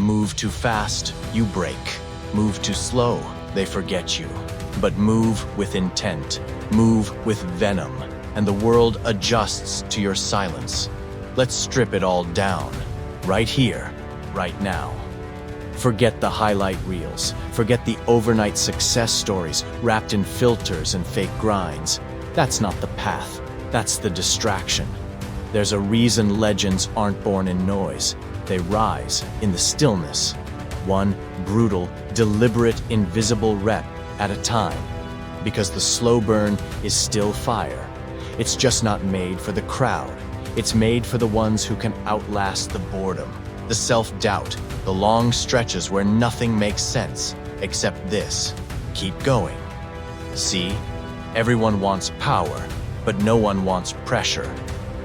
Move too fast, you break. Move too slow, they forget you. But move with intent, move with venom, and the world adjusts to your silence. Let's strip it all down, right here, right now. Forget the highlight reels, forget the overnight success stories wrapped in filters and fake grinds. That's not the path, that's the distraction. There's a reason legends aren't born in noise. They rise in the stillness. One brutal, deliberate, invisible rep at a time. Because the slow burn is still fire. It's just not made for the crowd. It's made for the ones who can outlast the boredom, the self-doubt, the long stretches where nothing makes sense except this. Keep going. See? Everyone wants power, but no one wants pressure.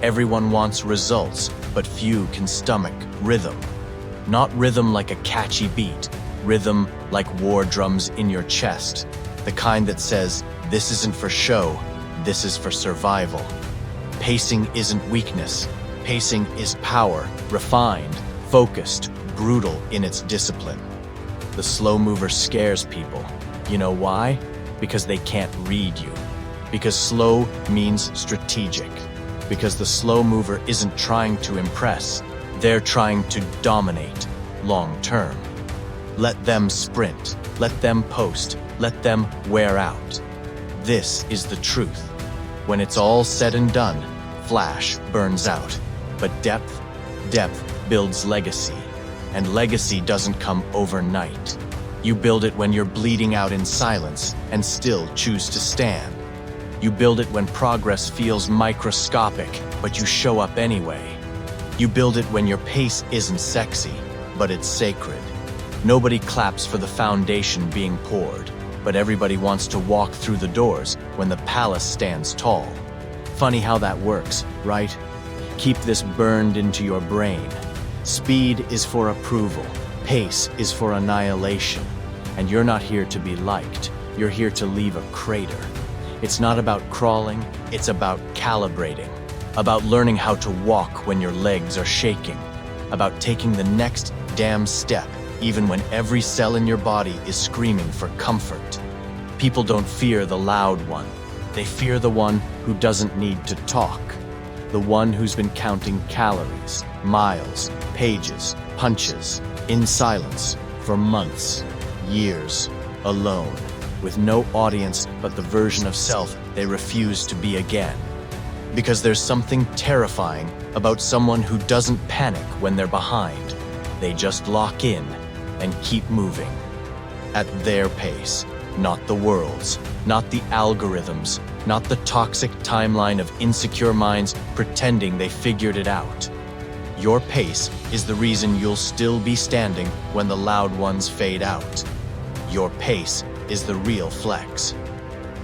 Everyone wants results, but few can stomach rhythm. Not rhythm like a catchy beat, rhythm like war drums in your chest. The kind that says, this isn't for show, this is for survival. Pacing isn't weakness. Pacing is power, refined, focused, brutal in its discipline. The slow mover scares people. You know why? Because they can't read you. Because slow means strategic. Because the slow mover isn't trying to impress. They're trying to dominate long term. Let them sprint. Let them post. Let them wear out. This is the truth. When it's all said and done, flash burns out. But depth builds legacy. And legacy doesn't come overnight. You build it when you're bleeding out in silence and still choose to stand. You build it when progress feels microscopic, but you show up anyway. You build it when your pace isn't sexy, but it's sacred. Nobody claps for the foundation being poured, but everybody wants to walk through the doors when the palace stands tall. Funny how that works, right? Keep this burned into your brain. Speed is for approval, pace is for annihilation, and you're not here to be liked, you're here to leave a crater. It's not about crawling, it's about calibrating, about learning how to walk when your legs are shaking, about taking the next damn step even when every cell in your body is screaming for comfort. People don't fear the loud one, they fear the one who doesn't need to talk, the one who's been counting calories, miles, pages, punches, in silence for months, years, alone. With no audience but the version of self they refuse to be again. Because there's something terrifying about someone who doesn't panic when they're behind. They just lock in and keep moving. At their pace, not the world's, not the algorithms, not the toxic timeline of insecure minds pretending they figured it out. Your pace is the reason you'll still be standing when the loud ones fade out. Your pace is the real flex.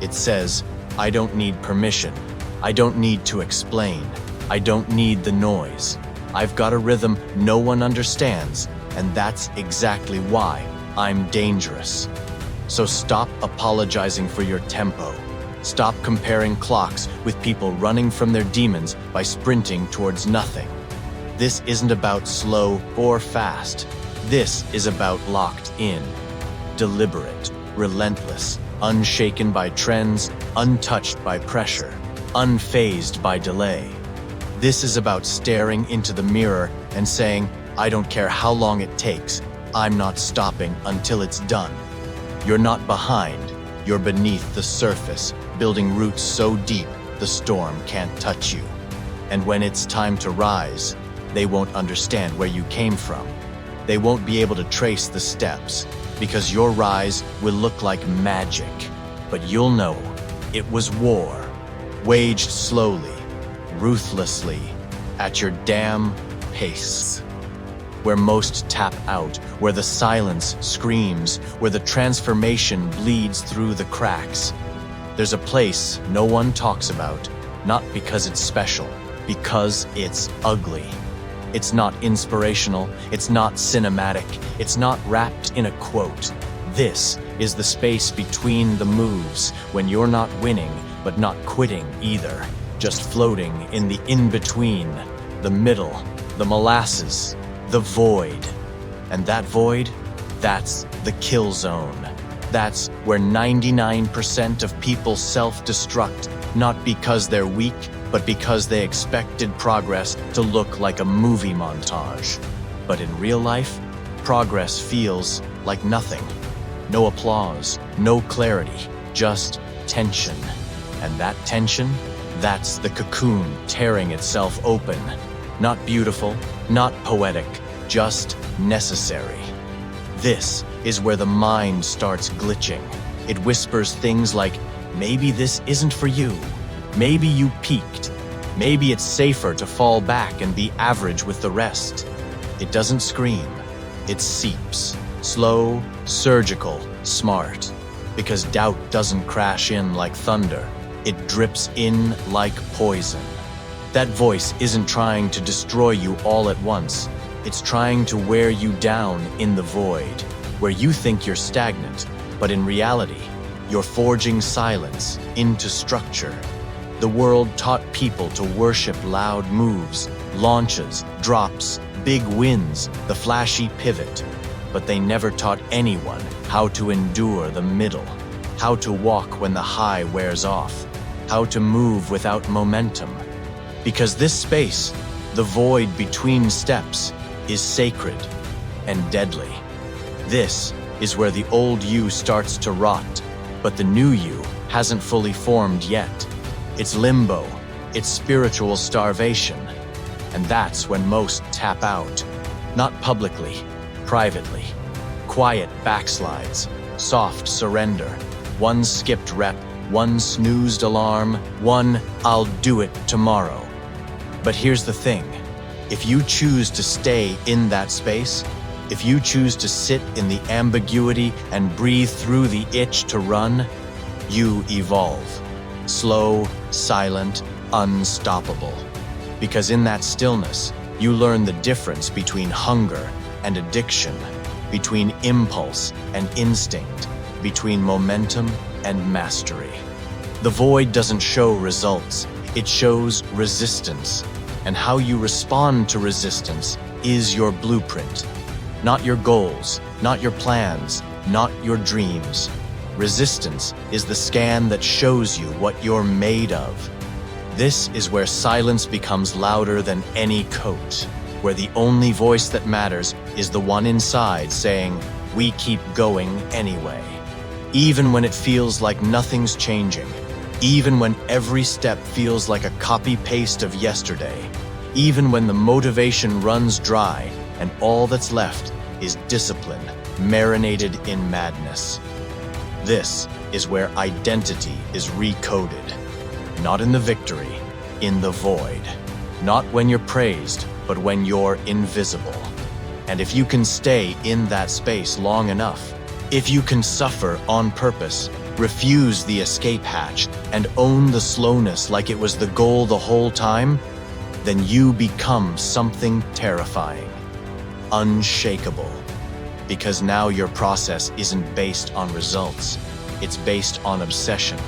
It says, I don't need permission. I don't need to explain. I don't need the noise. I've got a rhythm no one understands, and that's exactly why I'm dangerous. So stop apologizing for your tempo. Stop comparing clocks with people running from their demons by sprinting towards nothing. This isn't about slow or fast. This is about locked in, deliberate, relentless, unshaken by trends, untouched by pressure, unfazed by delay. This is about staring into the mirror and saying, I don't care how long it takes, I'm not stopping until it's done. You're not behind, you're beneath the surface, building roots so deep the storm can't touch you. And when it's time to rise, they won't understand where you came from. They won't be able to trace the steps, because your rise will look like magic, but you'll know it was war, waged slowly, ruthlessly, at your damn pace. Where most tap out, where the silence screams, where the transformation bleeds through the cracks. There's a place no one talks about, not because it's special, because it's ugly. It's not inspirational, it's not cinematic, it's not wrapped in a quote. This is the space between the moves, when you're not winning, but not quitting either. Just floating in the in-between, the middle, the molasses, the void. And that void, that's the kill zone. That's where 99% of people self-destruct, not because they're weak, but because they expected progress to look like a movie montage. But in real life, progress feels like nothing. No applause, no clarity, just tension. And that tension, that's the cocoon tearing itself open. Not beautiful, not poetic, just necessary. This is where the mind starts glitching. It whispers things like, maybe this isn't for you. Maybe you peaked. Maybe it's safer to fall back and be average with the rest. It doesn't scream. It seeps. Slow, surgical, smart. Because doubt doesn't crash in like thunder. It drips in like poison. That voice isn't trying to destroy you all at once. It's trying to wear you down in the void, where you think you're stagnant, but in reality, you're forging silence into structure. The world taught people to worship loud moves, launches, drops, big wins, the flashy pivot. But they never taught anyone how to endure the middle, how to walk when the high wears off, how to move without momentum. Because this space, the void between steps, is sacred and deadly. This is where the old you starts to rot, but the new you hasn't fully formed yet. It's limbo, it's spiritual starvation. And that's when most tap out. Not publicly, privately. Quiet backslides, soft surrender. One skipped rep, one snoozed alarm, one I'll do it tomorrow. But here's the thing. If you choose to stay in that space, if you choose to sit in the ambiguity and breathe through the itch to run, you evolve. Slow, silent, unstoppable. Because in that stillness, you learn the difference between hunger and addiction, between impulse and instinct, between momentum and mastery. The void doesn't show results, it shows resistance. And how you respond to resistance is your blueprint. Not your goals, not your plans, not your dreams. Resistance is the scan that shows you what you're made of. This is where silence becomes louder than any coat, where the only voice that matters is the one inside saying, we keep going anyway. Even when it feels like nothing's changing, even when every step feels like a copy-paste of yesterday, even when the motivation runs dry and all that's left is discipline marinated in madness. This is where identity is recoded. Not in the victory, in the void. Not when you're praised, but when you're invisible. And if you can stay in that space long enough, if you can suffer on purpose, refuse the escape hatch, and own the slowness like it was the goal the whole time, then you become something terrifying, unshakable. Because now your process isn't based on results. It's based on obsession.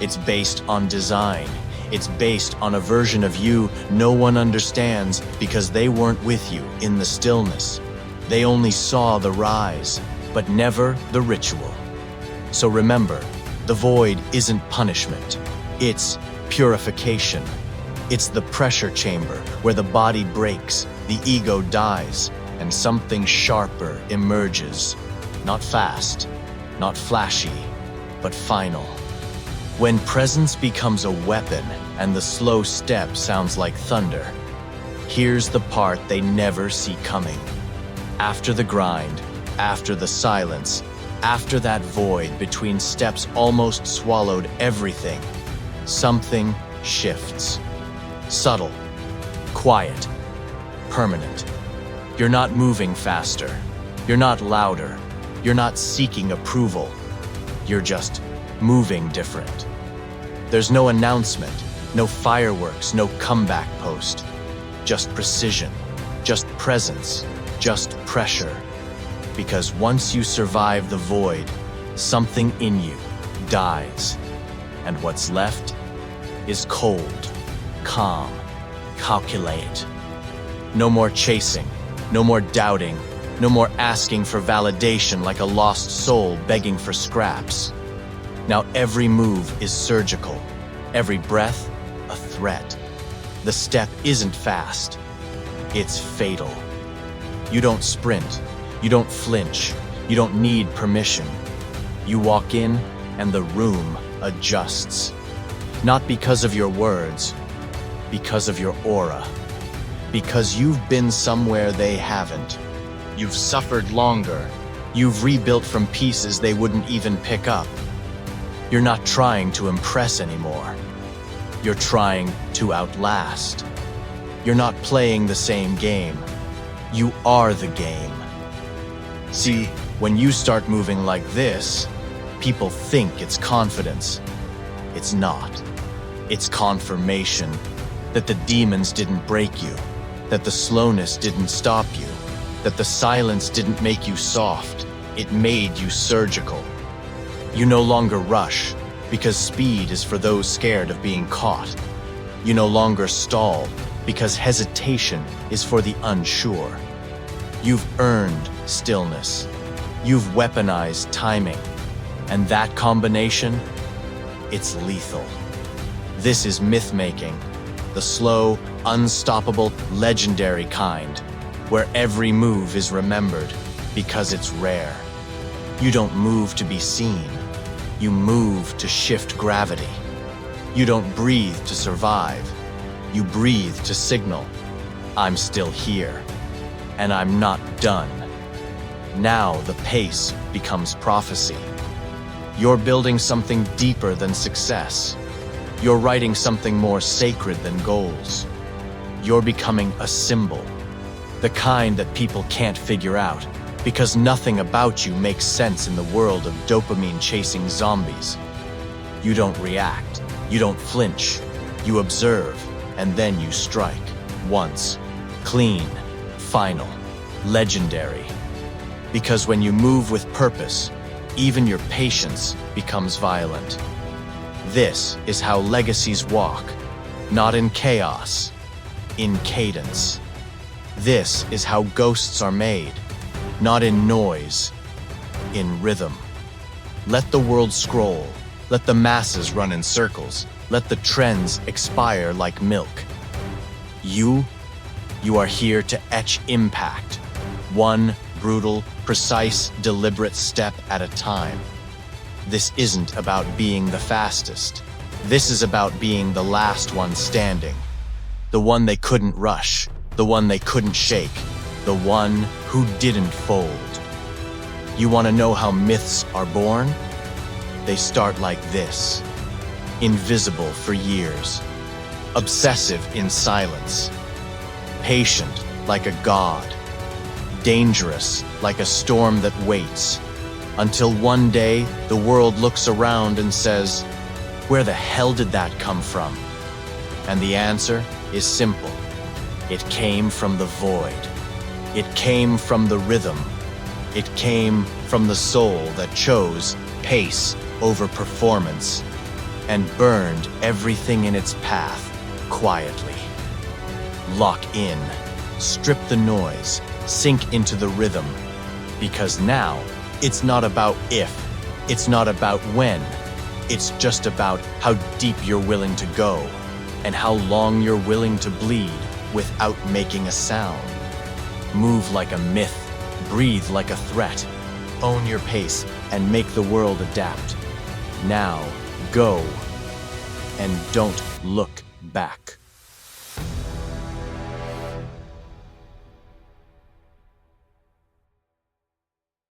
It's based on design. It's based on a version of you no one understands because they weren't with you in the stillness. They only saw the rise, but never the ritual. So remember, the void isn't punishment. It's purification. It's the pressure chamber where the body breaks, the ego dies, and something sharper emerges. Not fast, not flashy, but final. When presence becomes a weapon and the slow step sounds like thunder, here's the part they never see coming. After the grind, after the silence, after that void between steps almost swallowed everything, something shifts. Subtle, quiet, permanent. You're not moving faster. You're not louder. You're not seeking approval. You're just moving different. There's no announcement, no fireworks, no comeback post. Just precision, just presence, just pressure. Because once you survive the void, something in you dies. And what's left is cold, calm, calculate. No more chasing, no more doubting, No more asking for validation like a lost soul begging for scraps. Now every move is surgical, every breath a threat. The step isn't fast, it's fatal. You don't sprint, you don't flinch, you don't need permission. You walk in and the room adjusts. Not because of your words, because of your aura. Because you've been somewhere they haven't. You've suffered longer. You've rebuilt from pieces they wouldn't even pick up. You're not trying to impress anymore. You're trying to outlast. You're not playing the same game. You are the game. See, when you start moving like this, people think it's confidence. It's not. It's confirmation that the demons didn't break you, that the slowness didn't stop you, that the silence didn't make you soft. It made you surgical. You no longer rush, because speed is for those scared of being caught. You no longer stall, because hesitation is for the unsure. You've earned stillness. You've weaponized timing. And that combination, it's lethal. This is myth-making, the slow, unstoppable, legendary kind, where every move is remembered because it's rare. You don't move to be seen. You move to shift gravity. You don't breathe to survive. You breathe to signal, I'm still here, and I'm not done. Now the pace becomes prophecy. You're building something deeper than success. You're writing something more sacred than goals. You're becoming a symbol, the kind that people can't figure out, because nothing about you makes sense in the world of dopamine-chasing zombies. You don't react, you don't flinch, you observe, and then you strike. Once, clean, final, legendary. Because when you move with purpose, even your patience becomes violent. This is how legacies walk, not in chaos, in cadence. This is how ghosts are made, not in noise, in rhythm. Let the world scroll, let the masses run in circles, let the trends expire like milk. You are here to etch impact, one brutal, precise, deliberate step at a time. This isn't about being the fastest. This is about being the last one standing. The one they couldn't rush, the one they couldn't shake, the one who didn't fold. You want to know how myths are born? They start like this. Invisible for years. Obsessive in silence. Patient like a god. Dangerous like a storm that waits. Until one day, the world looks around and says, where the hell did that come from? And the answer is simple. It came from the void. It came from the rhythm. It came from the soul that chose pace over performance and burned everything in its path quietly. Lock in, strip the noise, sink into the rhythm, because now it's not about if, it's not about when, it's just about how deep you're willing to go and how long you're willing to bleed without making a sound. Move like a myth, breathe like a threat, own your pace and make the world adapt. Now, go and don't look back.